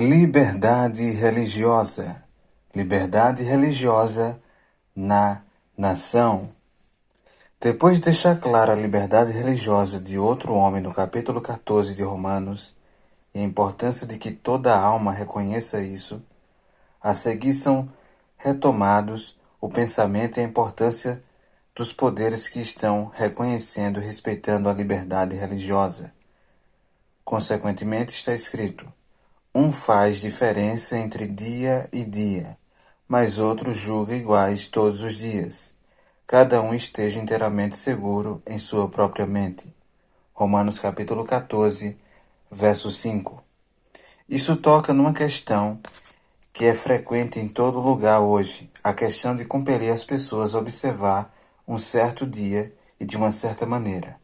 Liberdade religiosa. Liberdade religiosa na nação. Depois de deixar clara a liberdade religiosa de outro homem no capítulo 14 de Romanos e a importância de que toda alma reconheça isso, a seguir são retomados o pensamento e a importância dos poderes que estão reconhecendo e respeitando a liberdade religiosa. Consequentemente, está escrito: um faz diferença entre dia e dia, mas outro julga iguais todos os dias. Cada um esteja inteiramente seguro em sua própria mente. Romanos capítulo 14, verso 5. Isso toca numa questão que é frequente em todo lugar hoje, a questão de compelir as pessoas a observar um certo dia e de uma certa maneira.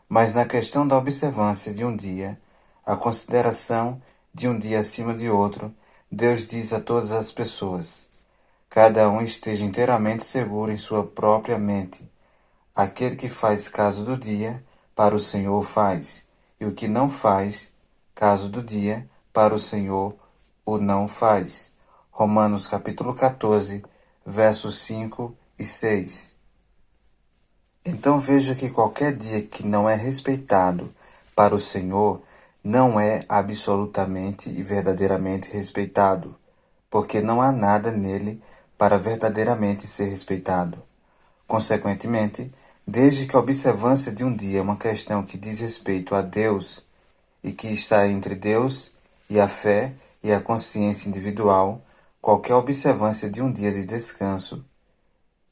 Mas na questão da observância de um dia, a consideração de um dia acima de outro, Deus diz a todas as pessoas: cada um esteja inteiramente seguro em sua própria mente. Aquele que faz caso do dia, para o Senhor faz, e o que não faz caso do dia, para o Senhor o não faz. Romanos capítulo 14, versos 5 e 6. Então veja que qualquer dia que não é respeitado para o Senhor não é absolutamente e verdadeiramente respeitado, porque não há nada nele para verdadeiramente ser respeitado. Consequentemente, desde que a observância de um dia é uma questão que diz respeito a Deus e que está entre Deus e a fé e a consciência individual, qualquer observância de um dia de descanso,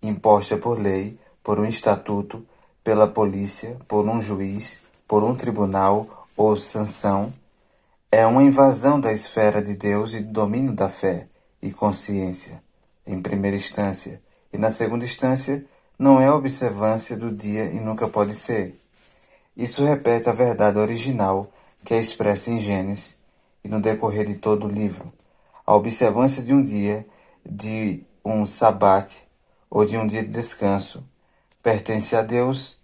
imposta por lei, por um estatuto, pela polícia, por um juiz, por um tribunal ou sanção, é uma invasão da esfera de Deus e do domínio da fé e consciência, em primeira instância, e na segunda instância, não é observância do dia e nunca pode ser. Isso repete a verdade original que é expressa em Gênesis e no decorrer de todo o livro. A observância de um dia, de um sabate ou de um dia de descanso, pertence a Deus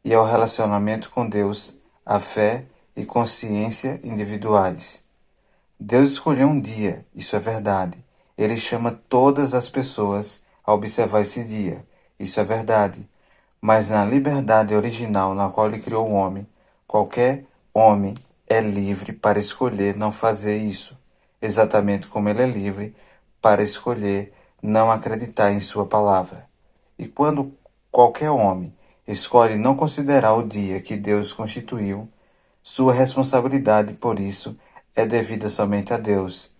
e ao relacionamento com Deus, à fé e consciência individuais. Deus escolheu um dia, isso é verdade. Ele chama todas as pessoas a observar esse dia, isso é verdade. Mas na liberdade original na qual ele criou o homem, qualquer homem é livre para escolher não fazer isso, exatamente como ele é livre para escolher não acreditar em sua palavra. E quando qualquer homem escolhe não considerar o dia que Deus constituiu, sua responsabilidade por isso é devida somente a Deus,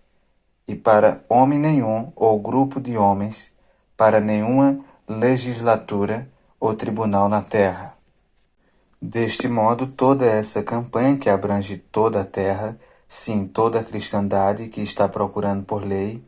e para homem nenhum ou grupo de homens, para nenhuma legislatura ou tribunal na terra. Deste modo, toda essa campanha que abrange toda a terra, sim, toda a cristandade que está procurando por lei,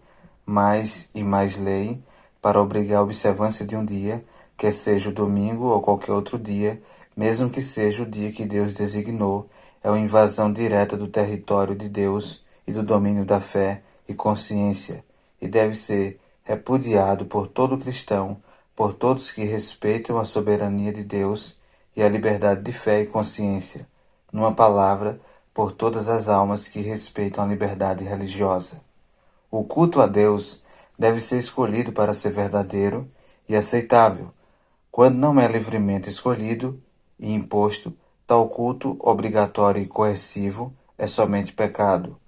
mais e mais lei, para obrigar a observância de um dia, quer seja o domingo ou qualquer outro dia, mesmo que seja o dia que Deus designou, é uma invasão direta do território de Deus e do domínio da fé e consciência, e deve ser repudiado por todo cristão, por todos que respeitam a soberania de Deus e a liberdade de fé e consciência, numa palavra, por todas as almas que respeitam a liberdade religiosa. O culto a Deus deve ser escolhido para ser verdadeiro e aceitável. Quando não é livremente escolhido e imposto, tal culto obrigatório e coercivo é somente pecado.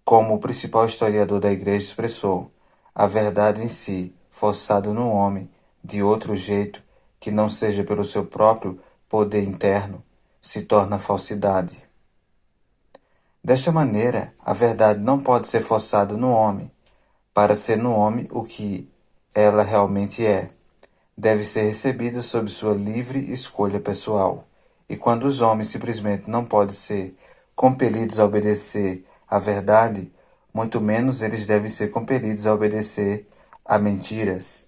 Como o principal historiador da Igreja expressou, a verdade em si, forçada no homem, de outro jeito, que não seja pelo seu próprio poder interno, se torna falsidade. Desta maneira, a verdade não pode ser forçada no homem, para ser no homem o que ela realmente é. Deve ser recebida sob sua livre escolha pessoal. E quando os homens simplesmente não podem ser compelidos a obedecer à verdade, muito menos eles devem ser compelidos a obedecer a mentiras.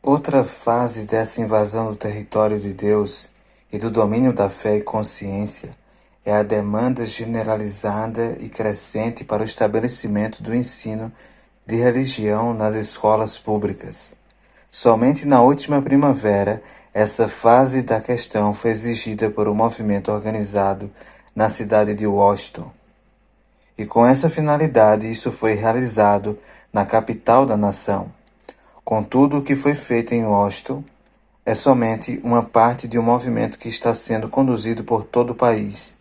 Outra fase dessa invasão do território de Deus e do domínio da fé e consciência é a demanda generalizada e crescente para o estabelecimento do ensino de religião nas escolas públicas. Somente na última primavera, essa fase da questão foi exigida por um movimento organizado na cidade de Washington. e com essa finalidade isso foi realizado na capital da nação. Contudo, o que foi feito em Washington é somente uma parte de um movimento que está sendo conduzido por todo o país.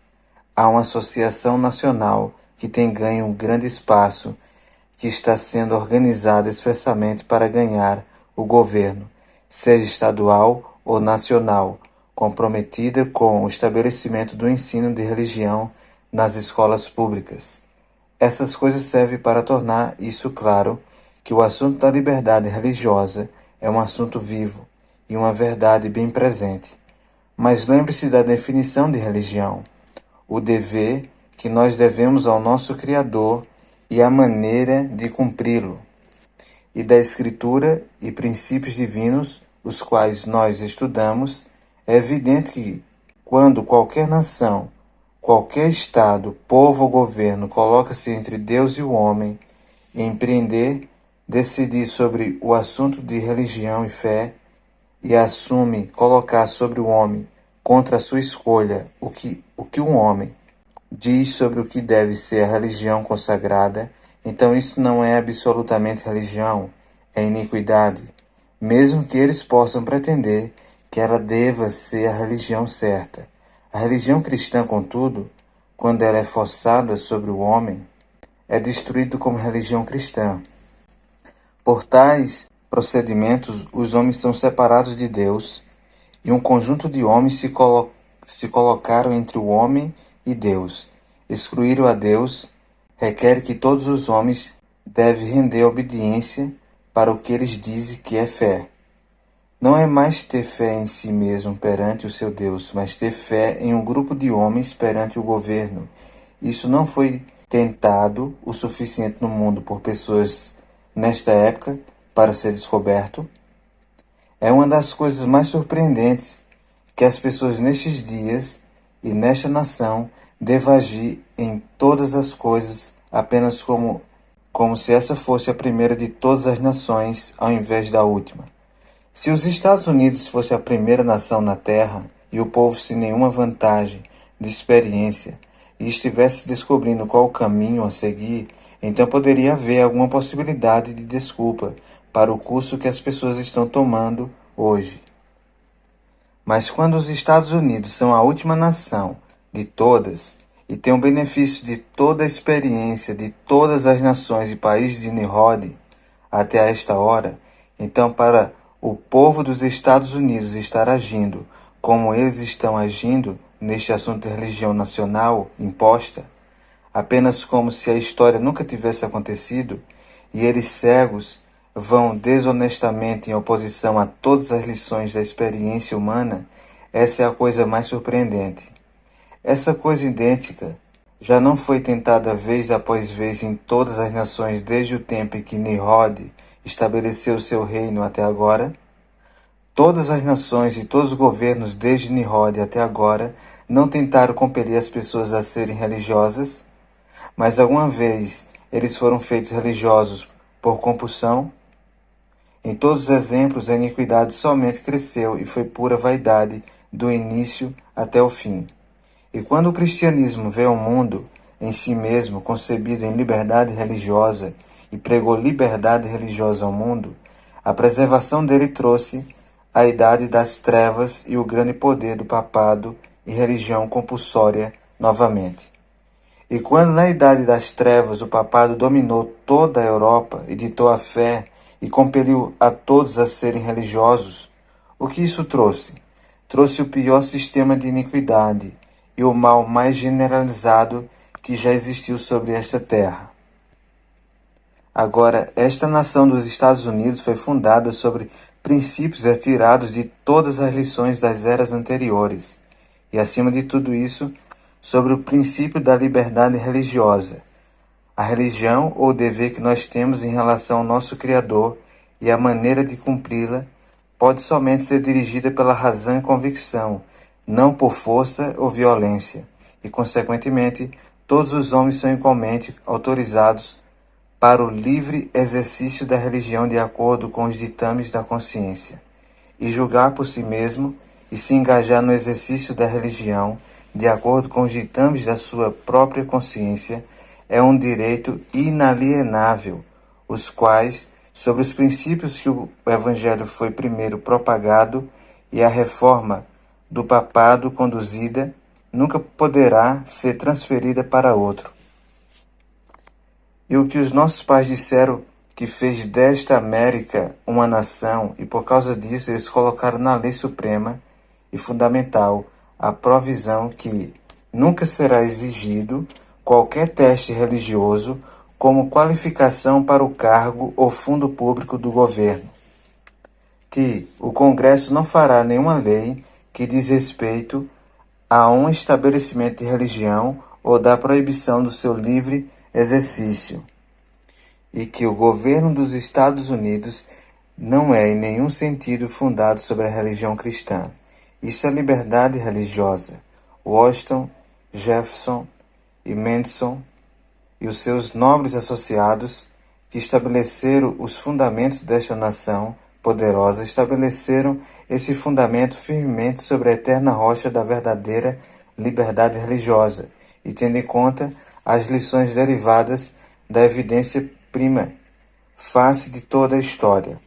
Há uma associação nacional que tem ganho um grande espaço, que está sendo organizada expressamente para ganhar o governo, seja estadual ou nacional, comprometida com o estabelecimento do ensino de religião nas escolas públicas. Essas coisas servem para tornar isso claro, que o assunto da liberdade religiosa é um assunto vivo e uma verdade bem presente. Mas lembre-se da definição de religião, o dever que nós devemos ao nosso Criador e a maneira de cumpri-lo, e da Escritura e princípios divinos, os quais nós estudamos. É evidente que, quando qualquer nação, qualquer estado, povo ou governo coloca-se entre Deus e o homem e empreender, decidir sobre o assunto de religião e fé, e assume colocar sobre o homem, contra a sua escolha, o que um homem diz sobre o que deve ser a religião consagrada, então isso não é absolutamente religião, é iniquidade, mesmo que eles possam pretender que ela deva ser a religião certa. A religião cristã, contudo, quando ela é forçada sobre o homem, é destruída como religião cristã. Por tais procedimentos, os homens são separados de Deus, e um conjunto de homens se colocaram entre o homem e Deus. Excluíram a Deus requer que todos os homens devem render obediência para o que eles dizem que é fé. Não é mais ter fé em si mesmo perante o seu Deus, mas ter fé em um grupo de homens perante o governo. Isso não foi tentado o suficiente no mundo por pessoas nesta época para ser descoberto. É uma das coisas mais surpreendentes que as pessoas nestes dias e nesta nação devem agir em todas as coisas apenas como se essa fosse a primeira de todas as nações ao invés da última. Se os Estados Unidos fosse a primeira nação na Terra e o povo sem nenhuma vantagem de experiência e estivesse descobrindo qual o caminho a seguir, então poderia haver alguma possibilidade de desculpa para o curso que as pessoas estão tomando hoje. Mas quando os Estados Unidos são a última nação de todas e têm o benefício de toda a experiência de todas as nações e países de Nimrod até esta hora, então para o povo dos Estados Unidos estar agindo como eles estão agindo neste assunto de religião nacional imposta, apenas como se a história nunca tivesse acontecido, e eles cegos vão desonestamente em oposição a todas as lições da experiência humana, essa é a coisa mais surpreendente. Essa coisa idêntica já não foi tentada vez após vez em todas as nações desde o tempo em que Nimrod estabeleceu seu reino até agora? Todas as nações e todos os governos desde Nimrod até agora não tentaram compelir as pessoas a serem religiosas? Mas alguma vez eles foram feitos religiosos por compulsão? Em todos os exemplos, a iniquidade somente cresceu e foi pura vaidade do início até o fim. E quando o cristianismo veio ao mundo, em si mesmo concebido em liberdade religiosa, e pregou liberdade religiosa ao mundo, a preservação dele trouxe a idade das trevas e o grande poder do papado e religião compulsória novamente. E quando na idade das trevas o papado dominou toda a Europa e ditou a fé e compeliu a todos a serem religiosos, o que isso trouxe? Trouxe o pior sistema de iniquidade e o mal mais generalizado que já existiu sobre esta terra. Agora, esta nação dos Estados Unidos foi fundada sobre princípios retirados de todas as lições das eras anteriores, e acima de tudo isso, sobre o princípio da liberdade religiosa. A religião ou o dever que nós temos em relação ao nosso Criador e a maneira de cumpri-la pode somente ser dirigida pela razão e convicção, não por força ou violência, e, consequentemente, todos os homens são igualmente autorizados para o livre exercício da religião de acordo com os ditames da consciência, e julgar por si mesmo e se engajar no exercício da religião de acordo com os ditames da sua própria consciência é um direito inalienável, os quais, sobre os princípios que o Evangelho foi primeiro propagado e a reforma do papado conduzida, nunca poderá ser transferida para outro. E o que os nossos pais disseram que fez desta América uma nação, e por causa disso eles colocaram na lei suprema e fundamental a provisão que nunca será exigido qualquer teste religioso como qualificação para o cargo ou fundo público do governo, que o Congresso não fará nenhuma lei que diz respeito a um estabelecimento de religião ou da proibição do seu livre exercício, e que o governo dos Estados Unidos não é em nenhum sentido fundado sobre a religião cristã. Isso é liberdade religiosa. Washington, Jefferson e Madison e os seus nobres associados, que estabeleceram os fundamentos desta nação poderosa, estabeleceram esse fundamento firmemente sobre a eterna rocha da verdadeira liberdade religiosa, e tendo em conta as lições derivadas da evidência prima face de toda a história.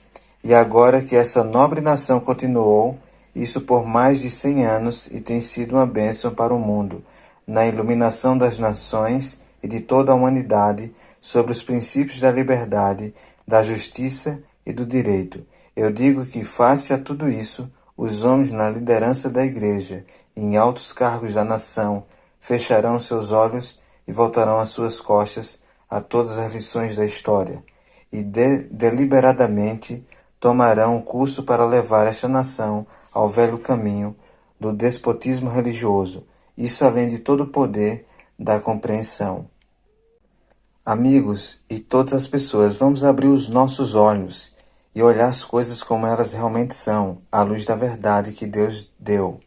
E agora que essa nobre nação continuou isso por mais de 100 anos e tem sido uma bênção para o mundo, na iluminação das nações e de toda a humanidade sobre os princípios da liberdade, da justiça e do direito. Eu digo que, face a tudo isso, os homens na liderança da Igreja, em altos cargos da nação, fecharão seus olhos e voltarão as suas costas a todas as lições da história, e deliberadamente tomarão um curso para levar esta nação ao velho caminho do despotismo religioso, isso além de todo o poder da compreensão. Amigos e todas as pessoas, vamos abrir os nossos olhos e olhar as coisas como elas realmente são, à luz da verdade que Deus deu.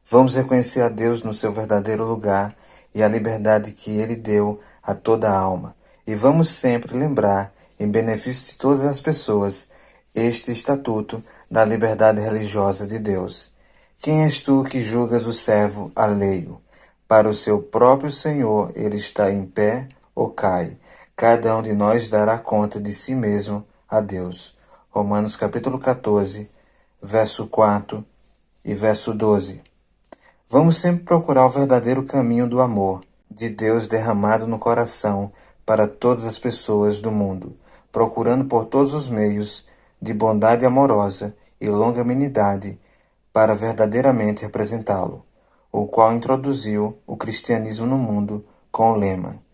Vamos reconhecer a Deus no seu verdadeiro lugar e a liberdade que Ele deu a toda a alma. E vamos sempre lembrar, em benefício de todas as pessoas, este estatuto da liberdade religiosa de Deus. Quem és tu que julgas o servo alheio? Para o seu próprio Senhor ele está em pé ou cai. Cada um de nós dará conta de si mesmo a Deus. Romanos capítulo 14, verso 4 e verso 12. Vamos sempre procurar o verdadeiro caminho do amor de Deus derramado no coração para todas as pessoas do mundo, procurando por todos os meios de bondade amorosa e longanimidade para verdadeiramente representá-lo, o qual introduziu o cristianismo no mundo com o lema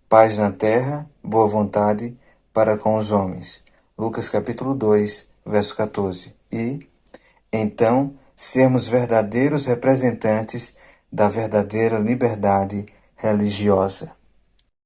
paz na terra, boa vontade para com os homens. Lucas capítulo 2, verso 14. E, então, sermos verdadeiros representantes da verdadeira liberdade religiosa.